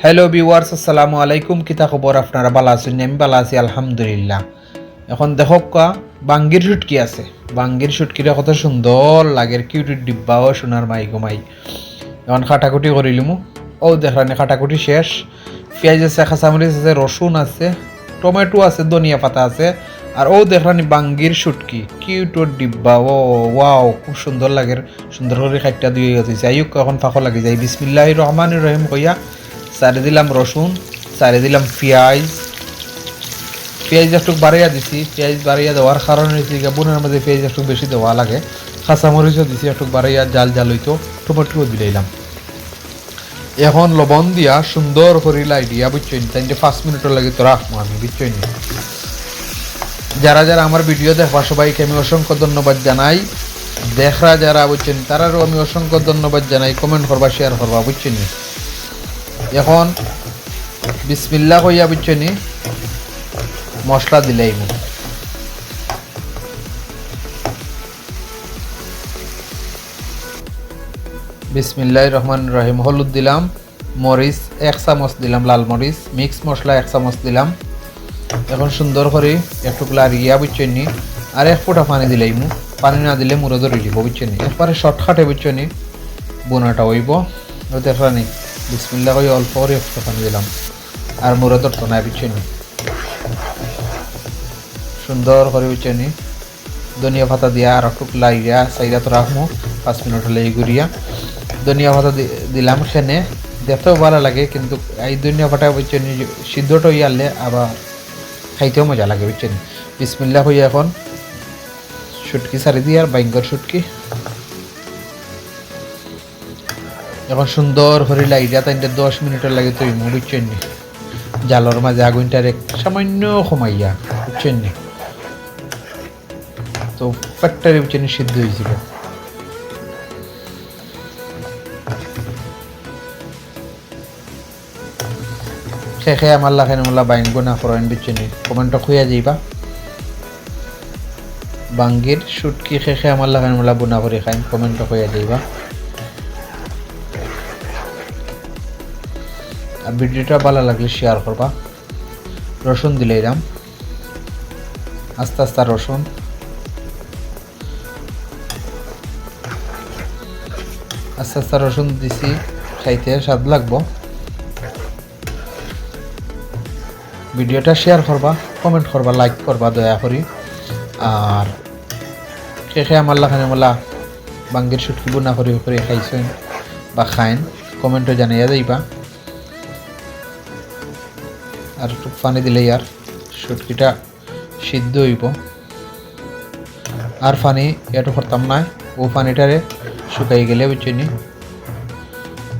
Hello viewers, আসসালামু আলাইকুম। কিতা খবর? আপনারা ভালো আছেন? আমি ভালো আছি আলহামদুলিল্লাহ। এখন দেখো বাঙ্গির শুটকি আছে। বাঙ্গির শুটকিটা কত সুন্দর লাগে, কিউটির ডিব্বাও সোনার মাই গোমাই। এখন কাটাকুটি করিলিমু। ও দেখলানি কাটাকুটি শেষ। পেঁয়াজ আছে, কাঁচামরিচ আছে, রসুন আছে, টমেটো আছে, ধনিয়া পাতা আছে। আর ও দেখলানি বাঙ্গির শুটকি, কিউটোর ডিব্বা। ও ওয়াও, খুব সুন্দর লাগে। সুন্দর করে খাইটা দিয়ে গেছে। আইক এখন ফাঁকো লাগি যায়। বিসমিল্লাহির রহমানির রহিম কইয়া সারে দিলাম রসুন, সারে দিলাম পেঁয়াজ একটু বাড়াইয়া দিছি। পেঁয়াজ বাড়াইয়া দেওয়ার কারণ হয়েছে বোনের মধ্যে পেঁয়াজ একটু বেশি দেওয়া লাগে। কাঁচামরিচও দিছি একটু বাড়াইয়া, জাল জাল হইতো। টমেটোও দিলাম। এখন লবণ দিয়া সুন্দর করে লাই দিয়া বুঝছেন, তাই 5 মিনিটের লাগে তো রাখবো আমি, বুঝছেন। যারা যারা আমার ভিডিও দেখবা সবাইকে আমি অসংখ্য ধন্যবাদ জানাই। দেখরা যারা বুঝছেন তারারও আমি অসংখ্য ধন্যবাদ জানাই। কমেন্ট করবা, শেয়ার করবা, বুঝছেন। এখন বিসমিল্লাহ কইয়া বুঝছেন মশলা দিলেই বিসমিল্লাহির রহমানির রহিম। হলুদ দিলাম, মরিচ 1 চামচ দিলাম, লাল মরিচ, মিক্স মশলা 1 চামচ দিলাম। এখন সুন্দর করে একটু লাড়িয়া বুঝছেন আর 1 ফোঁটা পানি দিলেই পানি না দিলে মুড়ো ধরে দিব, বুঝছেন। এরপরে শর্টকাটে বুঝছেন বোনাটা হইব। দেখলানি বিসমিল্লাহ কই অল্প করে 1 ফোঁটা পানি দিলাম আর মুড়ো ধরতো না, বুঝছেন। সুন্দর করে বুঝছেন ধনিয়া পাতা দিয়া আর একটু লাইয়া সাইডা তো রাখবো 5 মিনিট হলে এই গুড়িয়া। ধনিয়া পাতা দিলাম, খেনে দেখতেও ভালো লাগে, কিন্তু এই ধনিয়া পাতা বুঝছেন সিদ্ধটা হয়ে আনলে আবার খাইতেও মজা লাগে, বুঝছেন। বিসমিল্লাহ হইয়া এখন শুটকি সারি দিয়ে আর বাইঙ্গর শুটকি এখন সুন্দর করে লাইয়া তাই 10 মিনিটের লাগে তৈরি, বুঝছেন। জালর মাঝে আগুনটার সামান্য কমাইয়া, বুঝছেন। তো ফ্যাক্টরি বুঝছেন সিদ্ধ হয়েছিল। খেয়ে আমার লাখেন মোলা বাইঙ্গ না করেন, বুঝছেন। কমেন্টটা খুঁয়া যাইবা। বাঙ্গির শুটকি খেয়ে আমার লাখেন মোলা বোনা করে খাইন, কমেন্টটা খুঁয়া যাইবা। আর ভিডিওটা ভালো লাগলে শেয়ার করবা। রসুন দিলে এরাম আস্তে আস্তে রসুন আস্তে আস্তে রসুন দিছি, খাইতে স্বাদ লাগবো। ভিডিওটা শেয়ার করবা, কমেন্ট করবা, লাইক করবা দয়া করি। আর খেয়ে আমার লাখানে মোলা বাঙ্গির শুটকি বোনা করে করে খাইছেন বা খাইন, কমেন্টে জানাইয়া যাইবা। আর একটু পানি দিলেই আর শুটকিটা সিদ্ধ হইব। আর পানি এটু করতাম না, ও পানিটারে শুকাই গেলে বুঝছেন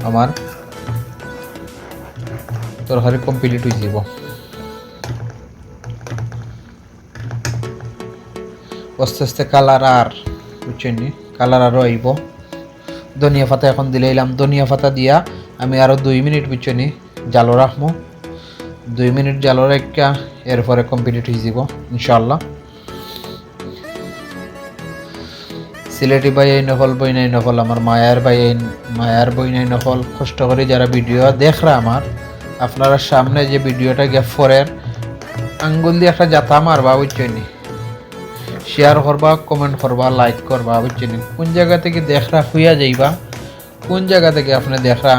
আমার তরকারি কমপ্লিট হয়ে যাব। আস্তে আস্তে কালার আর বুঝছেন কালার আরও আইব। ধনিয়া পাতা এখন দিলাম, ধনিয়া পাতা দিয়া আমি আরও 2 মিনিট বুঝছেন জালো রাখবো। 2 মিনিট জালো রেখা এরপরে কমপ্লিট হয়ে যাব ইনশাল্লাহ। সিলেটি ভাই এই নকল, বই নাই নকল, আমার মায়ার ভাই এই মায়ার বই নাই নকল। কষ্ট করে যারা ভিডিও দেখরা আমার, আপনারা সামনে যে ভিডিওটা গ্যাপ করেন আঙ্গুল দিয়ে একটা জাতা মারবা, বুঝছেন। শেয়ার করবা, কমেন্ট করবা, লাইক করবা, বুঝছেন। কোন জায়গা থেকে দেখরা খুঁয়া যাইবা, কোন জায়গা থেকে আপনি দেখরা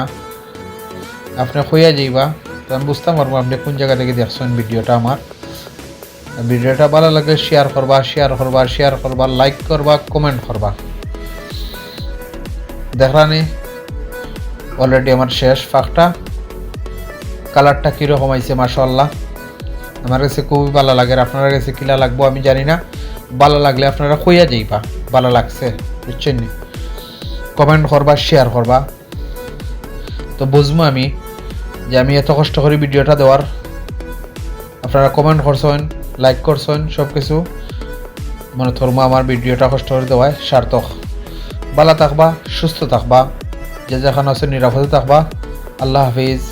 আপনি খুঁয়া যাইবা, তো আমি বুঝতে পারবো আপনি কোন জায়গা থেকে দেখছেন ভিডিওটা আমার। ভিডিওটা ভালো লাগলে শেয়ার করবা, শেয়ার করবা, শেয়ার করবা, লাইক করবা, কমেন্ট করবা। দেখরানি অলরেডি আমার শেষ ফাঁকটা। কালারটা কীরকম আইছে মাশাআল্লাহ, আমার কাছে খুবই ভালো লাগে। আপনার কাছে কিলা লাগবো আমি জানি না, ভালো লাগলে আপনারা খুঁয়া যাইবা ভালো লাগছে, বুঝছেন। কমেন্ট করবা, শেয়ার করবা, তো বুঝবো আমি যে আমি এত কষ্ট করে ভিডিওটা দেওয়ার। আপনারা কমেন্ট করছেন, লাইক করছেন, সব কিছু মনে ধর্ম আমার ভিডিওটা কষ্ট করে দেওয়ায় সার্থক। ভালো থাকবা, সুস্থ থাকবা, যে যেখানে আছে নিরাপদে থাকবা। আল্লাহ হাফিজ।